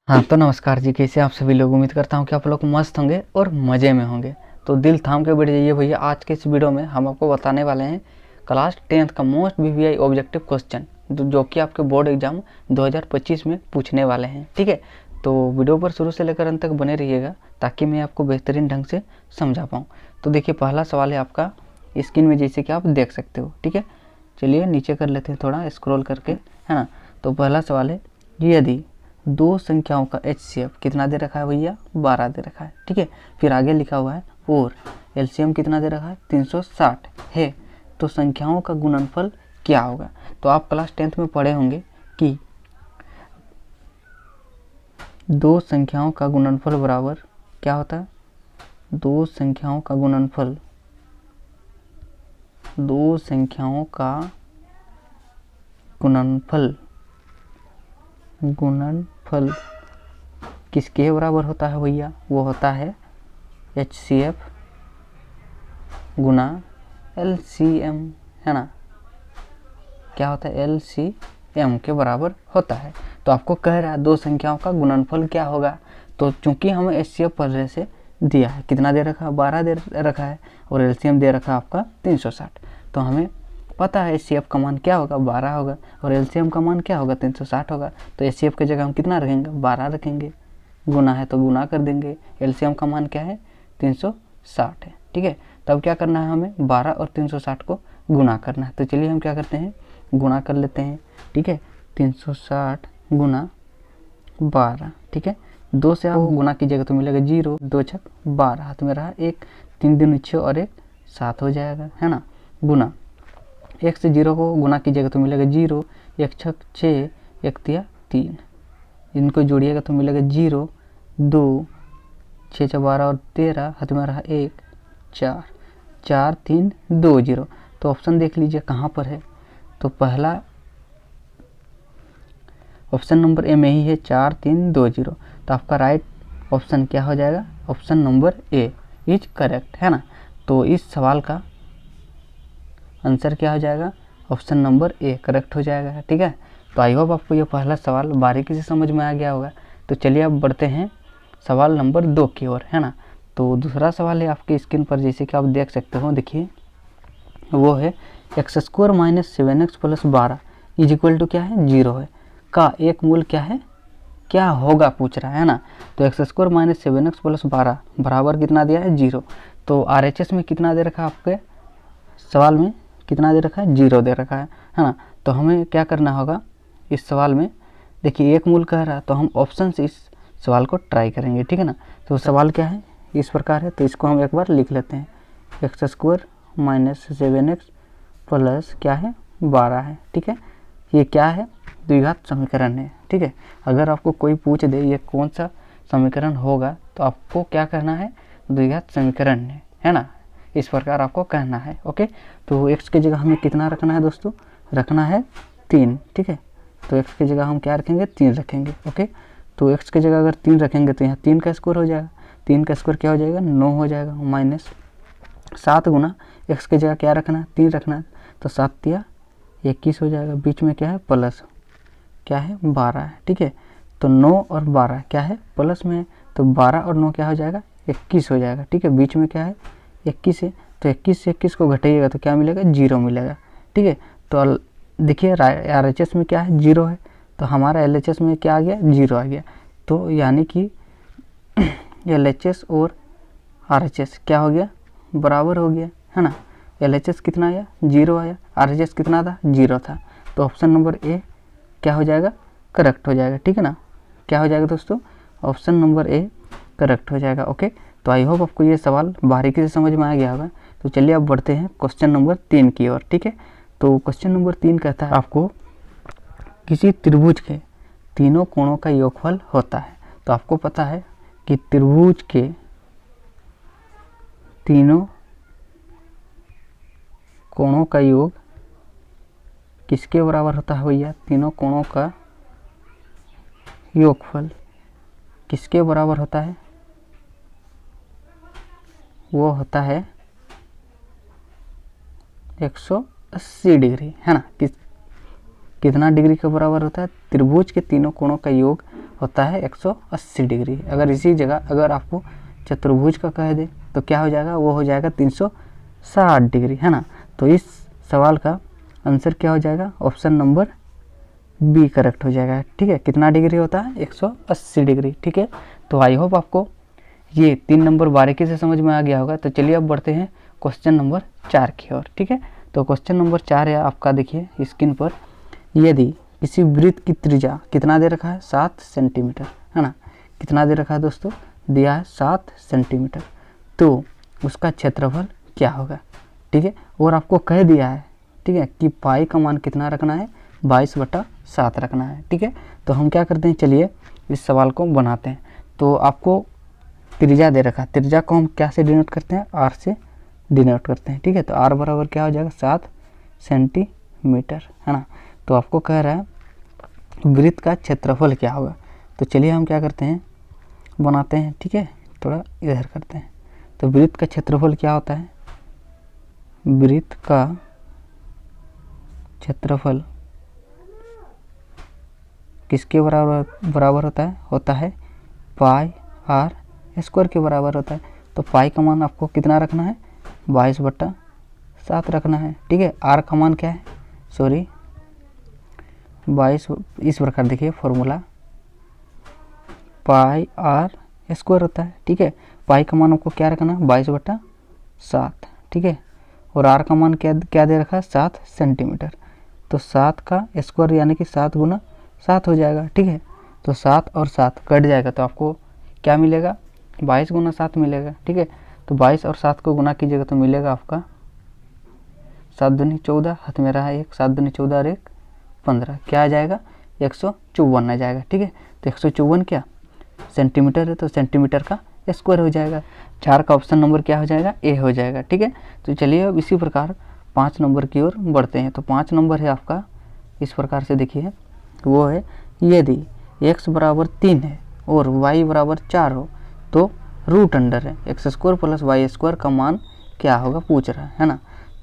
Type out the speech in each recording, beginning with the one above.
हाँ तो नमस्कार जी, कैसे आप सभी लोग। उम्मीद करता हूँ कि आप लोग मस्त होंगे और मज़े में होंगे। तो दिल थाम के बैठ जाइए भैया, आज के इस वीडियो में हम आपको बताने वाले हैं क्लास 10th का मोस्ट वीवीआई ऑब्जेक्टिव क्वेश्चन जो कि आपके बोर्ड एग्जाम 2025 में पूछने वाले हैं। ठीक है, तो वीडियो पर शुरू से लेकर अंत तक बने रहिएगा ताकि मैं आपको बेहतरीन ढंग से समझा पाऊँ। तो देखिए, पहला सवाल है आपका स्क्रीन में, जैसे कि आप देख सकते हो। ठीक है, चलिए नीचे कर लेते हैं थोड़ा स्क्रॉल करके, है ना। तो पहला सवाल है, यदि दो संख्याओं का एचसीएफ कितना दे रखा है भैया, 12 दे रखा है। ठीक है, फिर आगे लिखा हुआ है और एलसीएम कितना दे रखा है, 360 है, तो संख्याओं का गुणनफल क्या होगा। तो आप क्लास 10th में पढ़े होंगे कि दो संख्याओं का गुणनफल बराबर क्या होता है, दो संख्याओं का गुणनफल, दो संख्याओं का गुणनफल गुणनफल किसके बराबर होता है भैया, वो होता है HCF गुना LCM, है ना। क्या होता है, LCM के बराबर होता है। तो आपको कह रहा है दो संख्याओं का गुणनफल क्या होगा। तो चूंकि हमें HCF पहले से दिया है, कितना दे रखा है, 12 दे रखा है, और LCM दे रखा है आपका 360। तो हमें पता है HCF का मान क्या होगा, 12 होगा, और LCM का मान क्या होगा, 360 होगा। तो HCF की जगह हम कितना रखेंगे, 12 रखेंगे, गुना है तो गुना कर देंगे। LCM का मान क्या है, 360 है। ठीक है, तब क्या करना है, हमें 12 और 360 को गुना करना है। तो चलिए हम क्या करते हैं, गुना कर लेते हैं। ठीक है, 360 गुना 12। ठीक है, 2 से आप गुना कीजिएगा तो मिलेगा 0, 2 छक 12, हाथ में रहा 1, 3 दूनी 6 और 1 7 हो जाएगा, है ना। गुना 1 से 0 को गुना कीजिएगा तो मिलेगा 0, 1 छक 6, 1 तिया 3, इनको जोड़िएगा तो मिलेगा 0, 2, 6 छः 12 और 13, हाथ में रहा 1, 4, 4 3 2 0। तो ऑप्शन देख लीजिए कहाँ पर है। तो पहला ऑप्शन नंबर ए में ही है, 4 3 2 0। तो आपका राइट ऑप्शन क्या हो जाएगा, option number A is correct, है ना। तो इस सवाल का आंसर क्या हो जाएगा, ऑप्शन नंबर ए करेक्ट हो जाएगा। ठीक है, तो आई होप आपको ये पहला सवाल बारीकी से समझ में आ गया होगा। तो चलिए अब बढ़ते हैं सवाल नंबर 2 की ओर, है ना। तो दूसरा सवाल है आपकी स्क्रीन पर, जैसे कि आप देख सकते हो। देखिए, वो है x² minus 7x plus 12 is equal to क्या है, 0 है, का एक मूल क्या है, क्या होगा पूछ रहा है ना। तो x² माइनस 7x प्लस 12 बराबर कितना दिया है, 0। तो RHS में कितना दे रखा है, आपके सवाल में कितना दे रखा है, 0 दे रखा है ना। तो हमें क्या करना होगा इस सवाल में, देखिए एक मूल कह रहा है तो हम ऑप्शन से इस सवाल को ट्राई करेंगे। ठीक है ना। तो सवाल क्या है, इस प्रकार है, तो इसको हम एक बार लिख लेते हैं। x² माइनस 7x प्लस क्या है, 12 है। ठीक है, ये क्या है, द्विघात समीकरण है। ठीक है, अगर आपको कोई पूछ दे ये कौन सा समीकरण होगा तो आपको क्या कहना है, द्विघात समीकरण है ना, इस प्रकार आपको कहना है। ओके, तो x की जगह हमें कितना रखना है दोस्तों, रखना है 3। ठीक है, तो x की जगह हम क्या रखेंगे, 3 रखेंगे। ओके, तो x की जगह अगर 3 रखेंगे तो यहाँ 3 का स्क्वायर हो जाएगा, 3 का स्क्वायर क्या हो जाएगा, 9 हो जाएगा, माइनस 7 गुना x की जगह क्या रखना है, 3 रखना है, तो 7 तिया 21 हो जाएगा, बीच में क्या है, प्लस क्या है, 12 है। ठीक है, तो 9 और 12 क्या है, प्लस में है, तो 12 और 9 क्या हो जाएगा, 21 हो जाएगा। ठीक है, बीच में क्या है, 21 है, तो 21 से 21 को घटाइएगा तो क्या मिलेगा, 0 मिलेगा। ठीक है, तो देखिए RHS में क्या है, 0 है, तो हमारा LHS में क्या आ गया, 0 आ गया। तो यानी कि LHS और RHS क्या हो गया, बराबर हो गया, है ना। LHS कितना आया, 0 आया, RHS कितना था, 0 था। तो ऑप्शन नंबर ए क्या हो जाएगा, करेक्ट हो जाएगा। ठीक है ना, क्या हो जाएगा दोस्तों, ऑप्शन नंबर ए करेक्ट हो जाएगा। ओके, तो आई होप आपको ये सवाल बारीकी से समझ में आ गया होगा। तो चलिए अब बढ़ते हैं क्वेश्चन नंबर 3 की ओर। ठीक है, तो क्वेश्चन नंबर 3 कहता है आपको किसी त्रिभुज के तीनों कोणों का योगफल होता है। तो आपको पता है कि त्रिभुज के तीनों कोणों का योग किसके बराबर होता है भैया, तीनों कोणों का योगफल किसके बराबर होता है, वो होता है 180 डिग्री, है ना। कितना डिग्री के बराबर होता है? त्रिभुज के तीनों कोणों का योग होता है 180 डिग्री। अगर इसी जगह अगर आपको चतुर्भुज का कह दे तो क्या हो जाएगा? वो हो जाएगा 360 डिग्री, है ना। तो इस सवाल का आंसर क्या हो जाएगा? ऑप्शन नंबर बी करेक्ट हो जाएगा। ठीक है, कितना डिग्री होता है? 180 डिग्री। ठीक है, तो आई होप आपको ये 3 नंबर बारीकी से समझ में आ गया होगा। तो चलिए अब बढ़ते हैं क्वेश्चन नंबर 4 की ओर। ठीक है, तो क्वेश्चन नंबर 4 है आपका, देखिए स्क्रीन पर। यदि किसी वृत्त की त्रिज्या कितना दे रखा है? 7 सेंटीमीटर, है ना। कितना दे रखा है दोस्तों? दिया है 7 सेंटीमीटर। तो उसका क्षेत्रफल क्या होगा? ठीक है, और आपको कह दिया है, ठीक है, कि पाई का मान कितना रखना है? 22/7 रखना है। ठीक है, तो हम क्या करते हैं, चलिए इस सवाल को बनाते हैं। तो आपको त्रिज्या दे रखा है, त्रिज्या को हम क्या से डिनोट करते हैं? आर से डिनोट करते हैं। ठीक है, तो आर बराबर क्या हो जाएगा? 7 सेंटीमीटर, है ना। तो आपको कह रहा है वृत्त का क्षेत्रफल क्या होगा। तो चलिए हम क्या करते हैं, बनाते हैं। ठीक है, थोड़ा इधर करते हैं। तो वृत्त का क्षेत्रफल क्या होता है? वृत्त का क्षेत्रफल किसके बराबर होता है? पाई आर स्क्वायर के बराबर होता है। तो पाई का मान आपको कितना रखना है? 22/7 रखना है। ठीक है, आर का मान क्या है? 22, इस प्रकार देखिए फॉर्मूला, पाई आर स्क्वायर होता है। ठीक है, पाई का मान आपको क्या रखना है? 22/7। ठीक है, और आर का मान क्या दे रखा है? 7 सेंटीमीटर। तो 7 का स्क्वायर यानी कि 7 गुना 7 हो जाएगा। ठीक है, तो 7 और 7 कट जाएगा तो आपको क्या मिलेगा? 22 गुना 7 मिलेगा। ठीक है, तो 22 और 7 को गुना कीजिएगा तो मिलेगा आपका 7 दूनी 14, हाथ में रहा 1, 7 दूनी 14 और 1 15, क्या आ जाएगा? 154 आ जाएगा। ठीक है, तो 154 क्या सेंटीमीटर है, तो सेंटीमीटर का स्क्वायर हो जाएगा। 4 का ऑप्शन नंबर क्या हो जाएगा? ए हो जाएगा। ठीक है, तो चलिए अब इसी प्रकार 5 नंबर की ओर बढ़ते हैं। तो 5 नंबर है आपका, इस प्रकार से देखिए, वो है यदि x बराबर 3 है और y बराबर 4 हो तो रूट अंडर है x² प्लस y² का मान क्या होगा पूछ रहा है ना।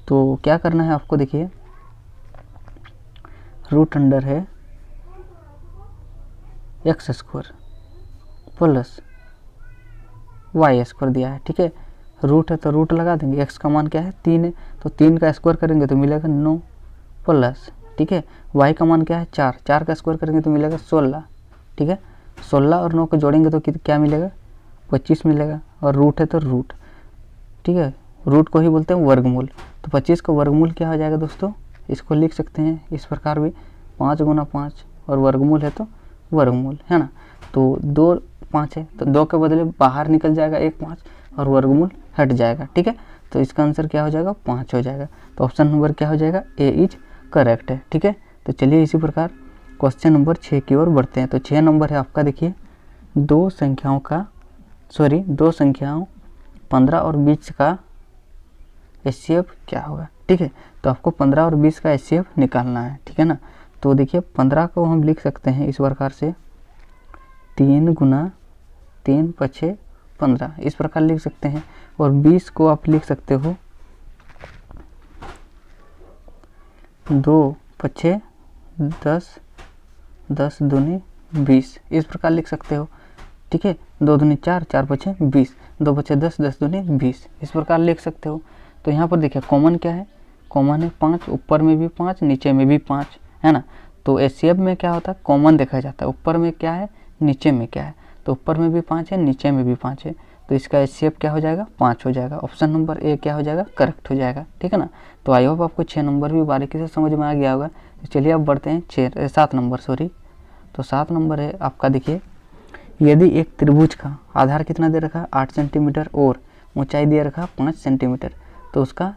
तो क्या करना है आपको, देखिए रूट अंडर है x² प्लस y² दिया है। ठीक है, रूट है तो रूट लगा देंगे, x का मान क्या है? 3 है, तो 3 का स्क्वायर करेंगे तो मिलेगा 9 प्लस, ठीक है, y का मान क्या है? 4, 4 का स्क्वायर करेंगे तो मिलेगा 16। ठीक है, 16 और 9 को जोड़ेंगे तो क्या मिलेगा? 25 मिलेगा, और रूट है तो रूट, ठीक है, रूट को ही बोलते हैं वर्गमूल। तो 25 का वर्गमूल क्या हो जाएगा दोस्तों? इसको लिख सकते हैं इस प्रकार भी, 5 गुना 5, और वर्गमूल है तो वर्गमूल, है ना। तो 2 5 है तो 2 के बदले बाहर निकल जाएगा 1 5 और वर्गमूल हट जाएगा। ठीक है, तो इसका आंसर क्या हो जाएगा? 5 हो जाएगा। तो ऑप्शन नंबर क्या हो जाएगा? ए इज करेक्ट है। ठीक है, तो चलिए इसी प्रकार क्वेश्चन नंबर 6 की ओर बढ़ते हैं। तो 6 नंबर है आपका, देखिए दो संख्याओं 15 और 20 का एचसीएफ क्या होगा। ठीक है, तो आपको 15 और 20 का एचसीएफ निकालना है। ठीक है ना, तो देखिए 15 को हम लिख सकते हैं इस प्रकार से, 3 गुना 3 पछे 15, इस प्रकार लिख सकते हैं। और 20 को आप लिख सकते हो 2 पछे 10, 10 दूनी 20, इस प्रकार लिख सकते हो। ठीक है, 2 दूनी 4, 4 पछे 20, 2 पछे 10, 10 दूनी 20, इस प्रकार लिख सकते हो। तो यहाँ पर देखिए कॉमन क्या है? कॉमन है 5, ऊपर में भी 5, नीचे में भी 5, है ना। तो एचसीएफ में क्या होता है? कॉमन देखा जाता है, ऊपर में क्या है, नीचे में क्या है। तो ऊपर में भी 5 है, नीचे में भी 5 है, तो इसका एचसीएफ क्या हो जाएगा? 5 हो जाएगा। ऑप्शन नंबर ए क्या हो जाएगा? करेक्ट हो जाएगा। ठीक है ना, तो आई होप आपको 6 नंबर भी बारीकी से समझ में आ गया होगा। तो चलिए अब बढ़ते हैं 7 नंबर, तो 7 नंबर है आपका, देखिए यदि एक त्रिभुज का आधार कितना दे रखा है? 8 सेंटीमीटर और ऊंचाई दे रखा है 5 सेंटीमीटर, तो उसका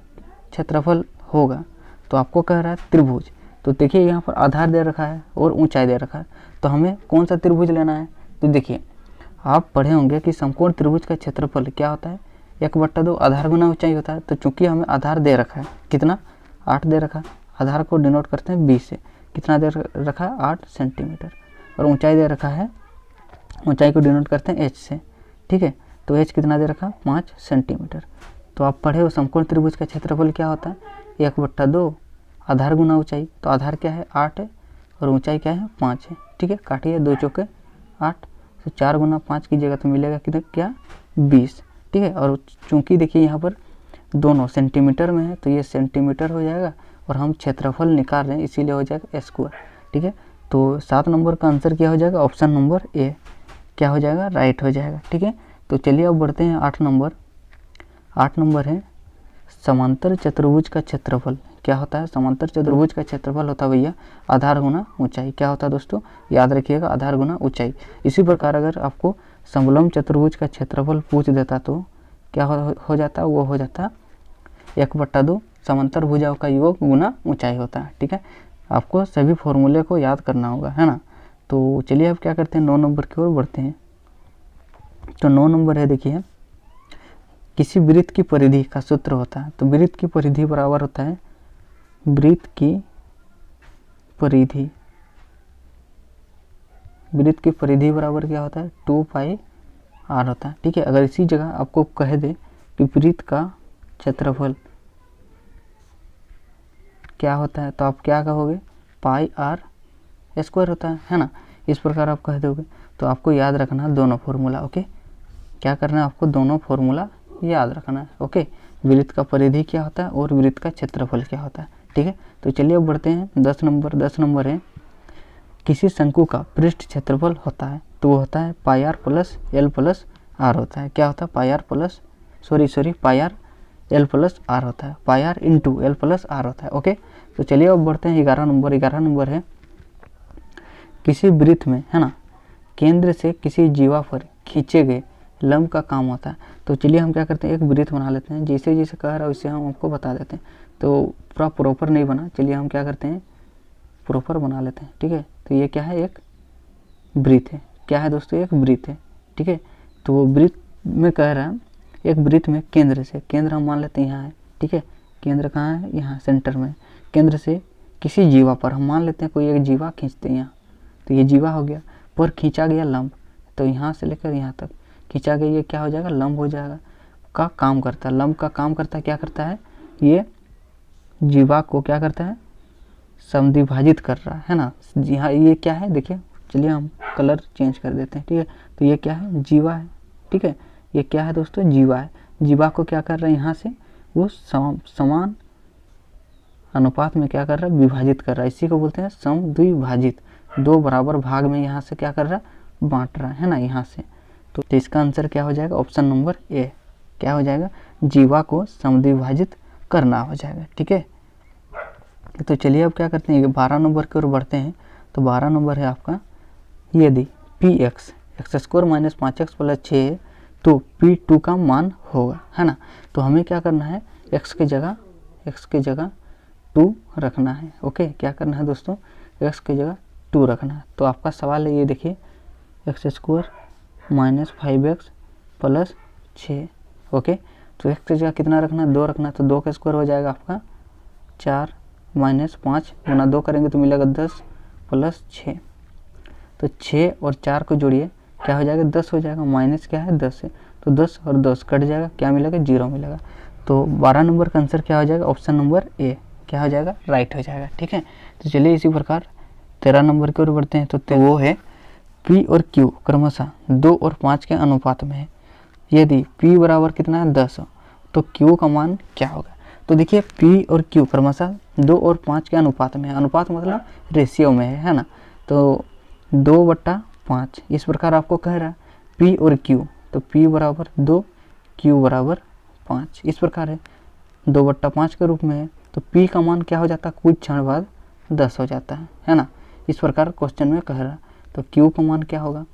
क्षेत्रफल होगा। तो आपको कह रहा है त्रिभुज, तो देखिए यहाँ पर आधार दे रखा है और ऊंचाई दे रखा है, तो हमें कौन सा त्रिभुज लेना है? तो देखिए आप पढ़े होंगे कि समकोण त्रिभुज का क्षेत्रफल क्या होता है? 1/2 आधार गुना ऊंचाई होता है। तो चूंकि हमें आधार दे रखा है, कितना? 8 दे रखा है, आधार को डिनोट करते हैं 20 से, कितना दे रखा है? 8 सेंटीमीटर, और ऊंचाई दे रखा है, ऊंचाई को डिनोट करते हैं h से। ठीक है, तो h कितना दे रखा? 5 सेंटीमीटर। तो आप पढ़े हो समकोण त्रिभुज का क्षेत्रफल क्या होता है? 1/2 आधार गुना ऊंचाई, तो आधार क्या है? 8 है, और ऊंचाई क्या है 5 है, ठीक है। काटिए 2 चौके 8, तो 4 गुना 5 कीजिएगा तो मिलेगा कितना, क्या 20, ठीक है। और चूंकि देखिए यहाँ पर दोनों सेंटीमीटर में है तो ये सेंटीमीटर हो जाएगा और हम क्षेत्रफल निकाल रहे हैं इसीलिए हो जाएगा स्क्वायर, ठीक है। तो 7 नंबर का आंसर क्या हो जाएगा, ऑप्शन नंबर ए क्या हो जाएगा, राइट हो जाएगा, ठीक है। तो चलिए अब बढ़ते हैं 8 नंबर। 8 नंबर है समांतर चतुर्भुज का क्षेत्रफल क्या होता है। समांतर चतुर्भुज का क्षेत्रफल होता है भैया आधार गुना ऊंचाई। क्या होता है दोस्तों, याद रखिएगा, आधार गुना ऊंचाई। इसी प्रकार अगर आपको समलंब चतुर्भुज का क्षेत्रफल पूछ देता तो क्या हो जाता है, वो हो जाता 1/2 समांतर भुजाओं का योग गुना ऊंचाई होता है, ठीक है। आपको सभी फॉर्मूले को याद करना होगा, है ना। तो चलिए अब क्या करते हैं 9 नंबर की ओर बढ़ते हैं। तो 9 नंबर है, देखिए किसी वृत्त की परिधि का सूत्र होता है। तो वृत्त की परिधि बराबर होता है, वृत्त की परिधि बराबर क्या होता है 2πr होता है, ठीक है। अगर इसी जगह आपको कह दे कि वृत्त का क्षेत्रफल क्या होता है तो आप क्या कहोगे, πr² होता है ना। इस प्रकार आप कह दोगे तो आपको याद रखना दोनों फॉर्मूला, ओके। क्या करना है आपको, दोनों फॉर्मूला याद रखना है, ओके। वृत्त का परिधि क्या होता है और वृत्त का क्षेत्रफल क्या होता है, ठीक है। तो चलिए अब बढ़ते हैं 10 नंबर। 10 नंबर है किसी शंकु का पृष्ठ क्षेत्रफल होता है तो वो होता है πr + l + r होता है। क्या होता है, πr l + r होता है, πr × l + r होता है, ओके। तो चलिए अब बढ़ते हैं 11 नंबर। 11 नंबर है किसी वृत्त में, है ना, केंद्र से किसी जीवा पर खींचे गए लंब का काम होता है। तो चलिए हम क्या करते हैं, एक वृत्त बना लेते हैं, जैसे जैसे कह रहा है वैसे हम आपको बता देते हैं। तो पूरा प्रॉपर नहीं बना, चलिए हम क्या करते हैं प्रॉपर बना लेते हैं, ठीक है। तो ये क्या है, एक वृत्त है। क्या है दोस्तों, एक वृत्त है, ठीक है। तो वो वृत्त में कह रहा है एक वृत्त में केंद्र से, केंद्र हम मान लेते हैं यहाँ है, ठीक है। केंद्र कहाँ है, यहाँ सेंटर में। केंद्र से किसी जीवा पर हम मान लेते हैं कोई एक जीवा खींचते हैं यहाँ, तो ये जीवा हो गया, पर खींचा गया लंब, तो यहाँ से लेकर यहाँ तक खींचा गया, ये क्या हो जाएगा, लंब हो जाएगा। का काम करता है, लंब का काम करता है, क्या करता है, ये जीवा को क्या करता है, समद्विभाजित कर रहा है ना। जी हाँ, ये क्या है देखिए, चलिए हम कलर चेंज कर देते हैं, ठीक है। तो ये क्या है, जीवा है, ठीक है। ये क्या है दोस्तों, जीवा है। जीवा को क्या कर रहा है, यहाँ से वो समान अनुपात में क्या कर रहा है, विभाजित कर रहा है। इसी को बोलते हैं समद्विभाजित। 2 बराबर भाग में यहाँ से क्या कर रहा है, बांट रहा है ना, यहाँ से। तो इसका आंसर क्या हो जाएगा, ऑप्शन नंबर ए क्या हो जाएगा, जीवा को समद्विभाजित करना हो जाएगा, ठीक है। तो चलिए अब क्या करते हैं 12 नंबर की ओर बढ़ते हैं। तो 12 नंबर है आपका, यदि px x² - 5x + 6 है तो p2 का मान होगा, है ना। तो हमें क्या करना है, x की जगह 2 रखना है, ओके। क्या करना है दोस्तों, x की जगह 2 रखना है। तो आपका सवाल है ये देखिए, x² - 5x + 6, ओके। तो x की जगह कितना रखना है, 2 रखना है। तो 2 का स्क्वायर हो जाएगा आपका 4 - 5 गुना 2 करेंगे तो मिलेगा 10 + 6। तो 6 और 4 को जोड़िए, क्या हो जाएगा, 10 हो जाएगा। माइनस क्या है, 10 है, तो 10 और 10 कट जाएगा, क्या मिलेगा, 0 मिलेगा। तो 12 नंबर का आंसर क्या हो जाएगा, ऑप्शन नंबर ए क्या हो जाएगा, राइट हो जाएगा, ठीक है। तो चलिए इसी प्रकार 13 नंबर की ओर बढ़ते हैं। तो वो है P और Q क्रमशः 2 और 5 के अनुपात में है। यदि P बराबर कितना है, 10 तो Q का मान क्या होगा। तो देखिए P और Q क्रमशः 2 और 5 के अनुपात में है। अनुपात मतलब रेशियो में है ना। तो 2/5 इस प्रकार आपको कह रहा है P और Q। तो P बराबर 2, Q बराबर 5 इस प्रकार है, 2/5 के रूप में है। तो P का मान क्या हो जाता है, कुछ क्षण बाद 10 हो जाता है ना। इस प्रकार क्वेश्चन में कह रहा है। तो Q का मान क्या होगा,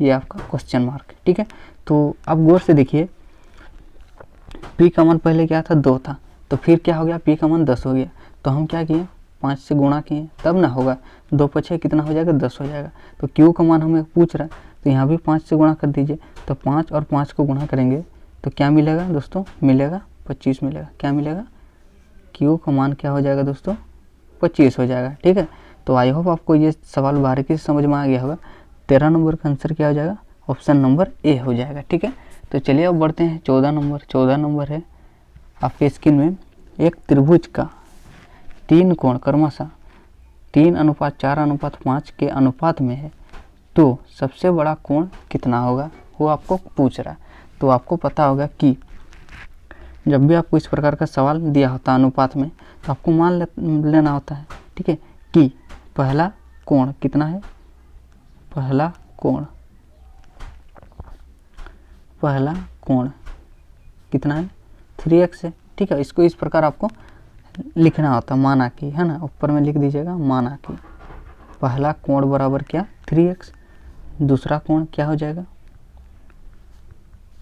ये आपका क्वेश्चन मार्क, ठीक है। तो अब गौर से देखिए, P का मान पहले क्या था, 2 था, तो फिर क्या हो गया, P का मान 10 हो गया। तो हम क्या किए, 5 से गुणा किए, तब ना होगा, 2 × 6 कितना हो जाएगा, 10 हो जाएगा। तो Q का मान हमें पूछ रहा है, तो यहाँ भी 5 से गुणा कर दीजिए। तो 5 और 5 को गुणा करेंगे तो क्या मिलेगा दोस्तों, मिलेगा 25 मिलेगा। क्या मिलेगा, Q का मान क्या हो जाएगा दोस्तों, 25 हो जाएगा, ठीक है। तो आई होप आपको ये सवाल बारीकी से समझ में आ गया होगा। 13 नंबर का आंसर क्या हो जाएगा, ऑप्शन नंबर ए हो जाएगा, ठीक है। तो चलिए अब बढ़ते हैं 14 नंबर। 14 नंबर है आपके स्क्रीन में, एक त्रिभुज का 3 कोण क्रमशः 3:4:5 के अनुपात में है तो सबसे बड़ा कोण कितना होगा, वो आपको पूछ रहा है। तो आपको पता होगा कि जब भी आपको इस प्रकार का सवाल दिया होता है अनुपात में, तो आपको मान लेना होता है, ठीक है, कि पहला कोण कितना है, पहला कोण कितना है, 3x है, ठीक है। इसको इस प्रकार आपको लिखना होता है, माना कि, है ना, ऊपर में लिख दीजिएगा माना कि पहला कोण बराबर क्या, 3x, दूसरा कोण क्या हो जाएगा,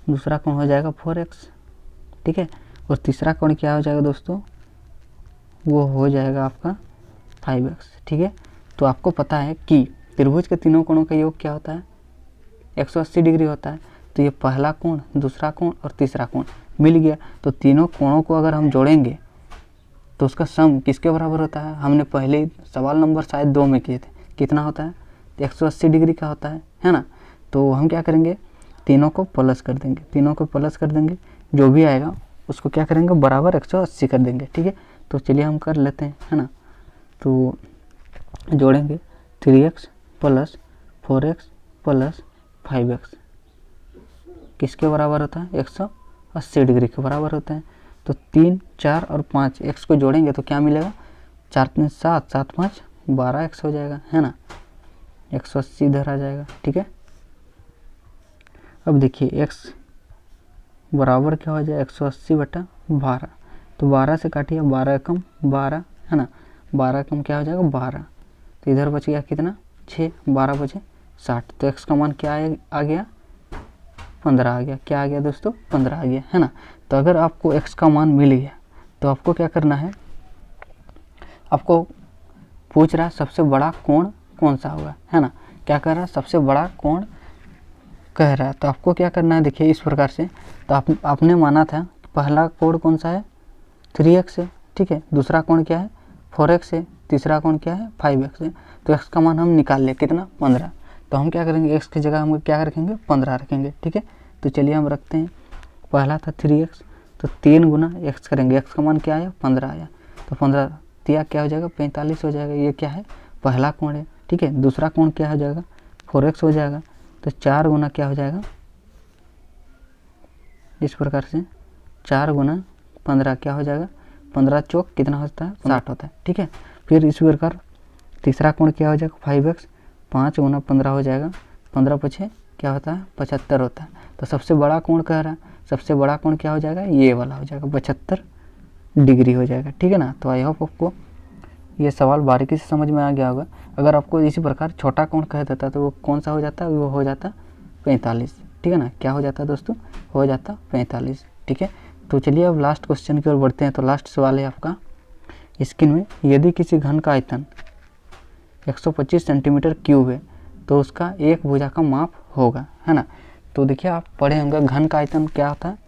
दूसरा कोण हो जाएगा 4x, ठीक है, और तीसरा कोण क्या हो जाएगा दोस्तों, वो हो जाएगा आपका 5x, ठीक है। तो आपको पता है कि त्रिभुज के तीनों कोणों का योग क्या होता है, 180 डिग्री होता है। तो ये पहला कोण, दूसरा कोण और तीसरा कोण मिल गया, तो तीनों कोणों को अगर हम जोड़ेंगे तो उसका सम किसके बराबर होता है, हमने पहले सवाल नंबर शायद 2 में किए थे, कितना होता है, 180 डिग्री का होता है ना। तो हम क्या करेंगे, तीनों को प्लस कर देंगे, तीनों को प्लस कर देंगे, जो भी आएगा उसको क्या करेंगे, बराबर 180 कर देंगे, ठीक है। तो चलिए हम कर लेते हैं, है ना। तो जोड़ेंगे 3x plus 4x plus 5x किसके बराबर होता है, 180 डिग्री के बराबर होता है। तो 3, 4 और 5 x को जोड़ेंगे तो क्या मिलेगा, 4 3 7, 7 5 12x हो जाएगा, है ना, 180 इधर आ जाएगा, ठीक है। अब देखिए x बराबर क्या हो जाए, 180/12, तो 12 से काटिए, 12 कम 12, है ना, 12 कम क्या हो जाएगा 12, तो इधर बच गया कितना 6, 12 बचे 60, तो x का मान क्या आ गया, 15 आ गया, क्या आ गया दोस्तों, 15 आ गया, है ना। तो अगर आपको x का मान मिल गया तो आपको क्या करना है, आपको पूछ रहा है सबसे बड़ा कोण कौन सा होगा, है ना, क्या कर रहा है, सबसे बड़ा कोण कह रहा है। तो आपको क्या करना है, देखिए इस प्रकार से, तो आपने माना था पहला कोण कौन सा है, 3x है, ठीक है, दूसरा कोण क्या है, 4x है, तीसरा कोण क्या है, 5x है। तो x का मान हम निकाल ले कितना, 15, तो हम क्या करेंगे, x की जगह हम क्या रखेंगे, 15 रखेंगे, ठीक है। तो चलिए हम रखते हैं, पहला था 3x, तो 3 गुना x करेंगे, x का मान क्या आया, 15 आया, तो 15 तिया क्या हो जाएगा, 45 हो जाएगा, ये क्या है, पहला कोण है, ठीक है। दूसरा कोण क्या हो जाएगा, 4x हो जाएगा, तो 4 गुना क्या हो जाएगा, इस प्रकार से 4 गुना 15 क्या हो जाएगा, 15 चौक कितना होता है, 60 होता है, ठीक है। फिर इस प्रकार तीसरा कोण क्या हो जाएगा, 5x, 5 गुना 15 हो जाएगा, 15 पछे क्या होता है, 75 होता है। तो सबसे बड़ा कोण कह रहा है, सबसे बड़ा कोण क्या हो जाएगा, ये वाला हो जाएगा, 75 डिग्री हो जाएगा, ठीक है ना। तो आई होप आपको ये सवाल बारीकी से समझ में आ गया होगा। अगर आपको इसी प्रकार छोटा कोण कह देता तो वो कौन सा हो जाता है, वो हो जाता 45, ठीक है ना, क्या हो जाता है दोस्तों, हो जाता 45, ठीक है। तो चलिए अब लास्ट क्वेश्चन की ओर बढ़ते हैं। तो लास्ट सवाल है आपका स्क्रीन में, यदि किसी घन का आयतन 125 सेंटीमीटर क्यूब है तो उसका एक भुजा का माप होगा, है ना। तो देखिए आप पढ़े होंगे घन का आयतन क्या होता है,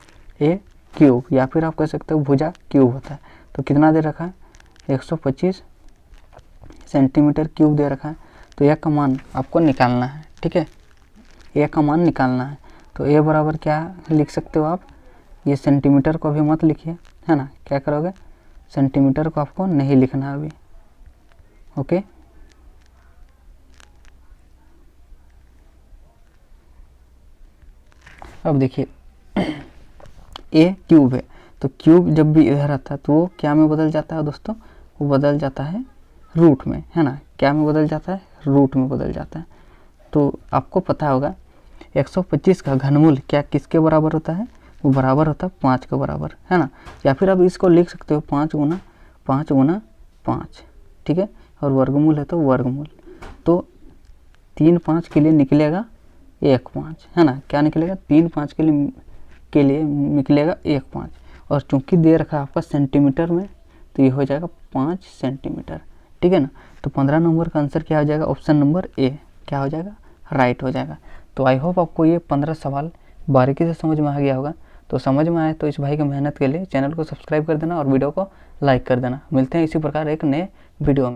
ए क्यूब, या फिर आप कह सकते हो भुजा क्यूब होता है। तो कितना दे रखा है, 125 सेंटीमीटर क्यूब दे रखा है। तो ए का मान आपको निकालना है, ठीक है, ए का मान निकालना है। तो ए बराबर क्या लिख सकते हो आप, ये सेंटीमीटर को अभी मत लिखिए, है ना, क्या करोगे, सेंटीमीटर को आपको नहीं लिखना अभी, ओके। अब देखिए ए क्यूब है, तो क्यूब जब भी इधर आता है तो वो क्या में बदल जाता है दोस्तों, वो बदल जाता है रूट में, है ना, क्या में बदल जाता है, रूट में बदल जाता है। तो आपको पता होगा 125 का घनमूल क्या किसके बराबर होता है, वो बराबर होता है 5 के बराबर, है ना। या फिर आप इसको लिख सकते हो 5 गुना 5, ठीक है, और वर्गमूल है तो वर्गमूल। तो 3 5 के लिए निकलेगा 1 5, है ना, क्या निकलेगा, 3 5 के लिए निकलेगा 1 5, और चूंकि दे रखा है आपका सेंटीमीटर में तो ये हो जाएगा 5 सेंटीमीटर, ठीक है ना। तो 15 नंबर का आंसर क्या हो जाएगा, ऑप्शन नंबर ए क्या हो जाएगा, राइट हो जाएगा। तो आई होप आपको ये 15 सवाल बारीकी से समझ में आ गया होगा। तो समझ में आए तो इस भाई की मेहनत के लिए चैनल को सब्सक्राइब कर देना और वीडियो को लाइक कर देना। मिलते हैं इसी प्रकार एक नए वीडियो में।